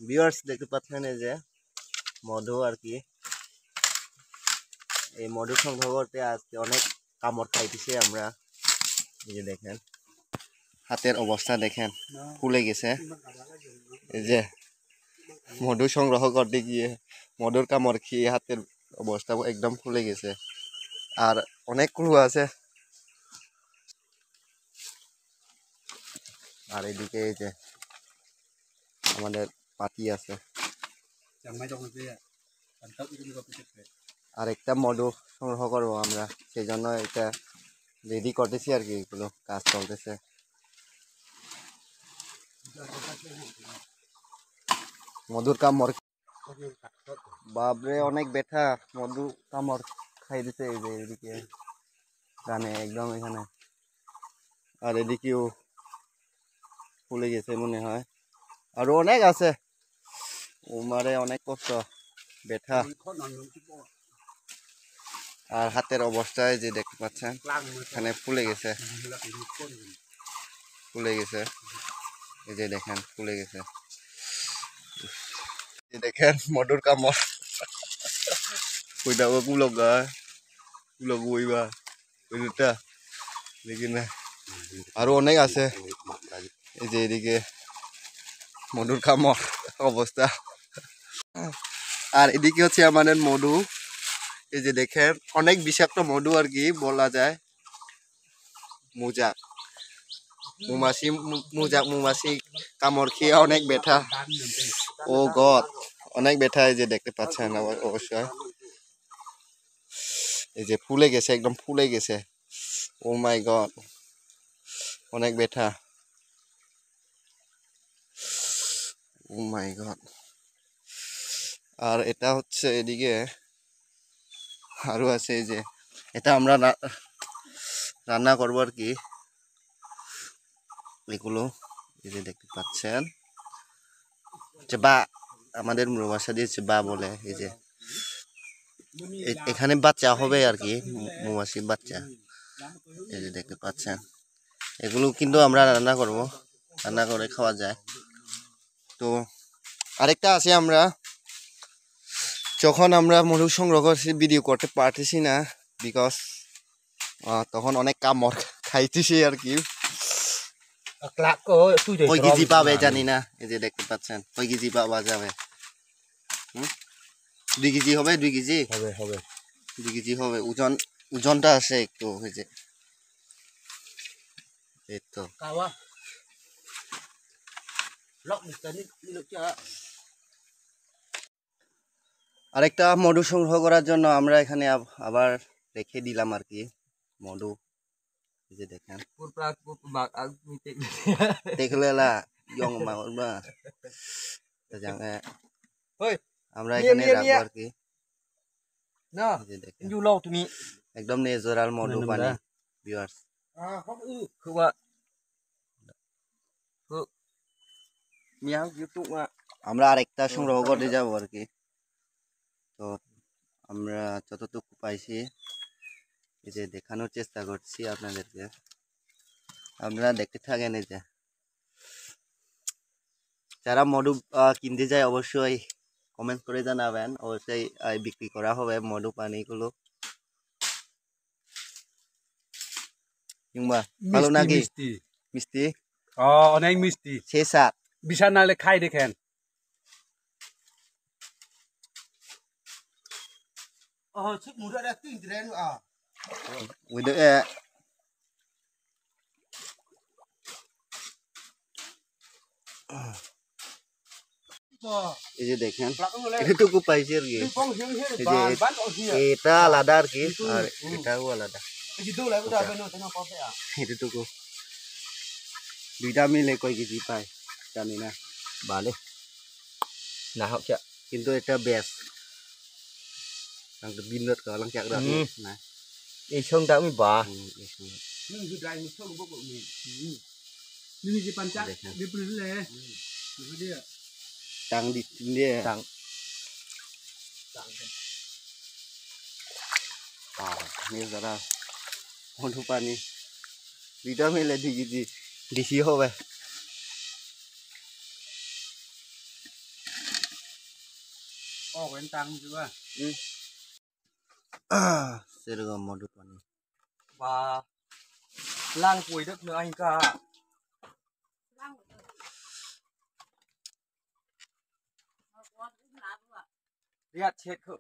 Viewers দেখতে পাচ্ছেন এই যে মধু আর কি, এই মধু সংগ্রহ করতে আজকে অনেক কামড় খাইতেছি আমরা। এই যে দেখেন হাতের অবস্থা দেখেন ফুলে গেছে। এই যে মধু সংগ্রহ করতে গিয়ে মধুর কামড় খেয়ে হাতের অবস্থা একদম ফুলে গেছে। আর অনেক ক্লু আছে। আর এদিকে এই যে আমাদের পাতি আছে। আর একটা মধু সংগ্রহ করবো আমরা, সেই জন্য এটা রেডি করতেছি আর কি, এগুলো কাজ চলতেছে। মধুর কামড় বাপরে অনেক ব্যথা, মধু কামড় খাই দিতে। এই যে এদিকে কানে একদম এখানে, আর এদিকেও ফুলে গেছে মনে হয়। আরো অনেক আছে, উমারে অনেক কষ্ট, ব্যথা। আর হাতের অবস্থায় যে দেখতে পাচ্ছেন এখানে ফুলে গেছে, ফুলে গেছে। এই যে দেখেন ফুলে গেছে। দেখেন মধুর কামড় ওইটা কুলগা কুলগ ওইবা ওইটা দেখি না। আরো অনেক আছে। এই যে এদিকে মধুর কামড় অবস্থা। আর এদিকে হচ্ছে আমাদের মধু। এই যে দেখেন অনেক বিষাক্ত মধু আর কি বলা যায়। মোজা মৌমাছি, মৌমাছি কামড় খেয়ে অনেক ব্যথা। ও গড, অনেক ব্যথা। এই যে দেখতে পাচ্ছেন অবশ্যই, এই যে ফুলে গেছে, একদম ফুলে গেছে। ও মাই গড, অনেক ব্যথা। ও মাই গড। আর এটা হচ্ছে এদিকে আরো আছে। এই যে এটা আমরা রান্না করবো আর কি, এগুলো এই যে দেখতে পাচ্ছেন বা আমাদের ভাষা দিয়েছে বা বলে। এই যে এখানে বাচ্চা হবে আর কি, মৌমাছির বাচ্চা। এই যে দেখতে পাচ্ছেন এগুলো কিন্তু আমরা রান্না করব, রান্না করে খাওয়া যায়। তো আরেকটা আছে, আমরা যখন আমরা মধু সংগ্রহ করছি ভিডিও করতে পারতেছি না, বিকজ তখন অনেক কামড় খাইতেছি আর কি। কয় কেজি পাবে জানি না। এই যে দেখতে পাচ্ছেন কয় কেজি পাওয়া যাবে। 2 কেজি হবে, 2 কেজি হবে, হবে 2 কেজি হবে। ওজনটা আছে একটু। এই যে এই তো আরেকটা মধু সংগ্রহ করার জন্য আমরা এখানে আবার রেখে দিলাম আর কি মধু। এই যে দেখেন দেখলে আমরা এখানে রাখবো আর কি। একদম ন্যাচারাল মধু পানি ভিউয়ার্স। আমরা আরেকটা সংগ্রহ করতে যাবো আর কি। তো আমরা যতটুকু পাইছি এই যে দেখানোর চেষ্টা করছি আপনাদেরকে, আপনারা দেখতে থাকেন। এই যে যারা মধু কিনতে যায় অবশ্যই কমেন্ট করে জানাবেন, অবশ্যই বিক্রি করা হবে মধু পানিগুলো। কিংবা ভালো নাকি মিষ্টি? অনেক মিষ্টি, সেই স্বাদ বিশাল নালে খাই দেখেন। এই যে দেখেন এটুকু পাইছি আর কি। এই যে এটা আলাদা আর কি, আর এটাও আলাদা। এটুকু দুইটা মিলে কয় কেজি পায় জানি না, ভালো না হোক কিন্তু এটা best. Binod kalau cak dah nah isong dah mi bah ini di pancak di pelile dia tang di dia tang ini zara মধু পানি দুইটা মিলে 2 কেজি বেশি হবে। Oh, bentang juga. সেরকম মধু পানি Và lang cuối đất nữa anh cả. Riết chết khử.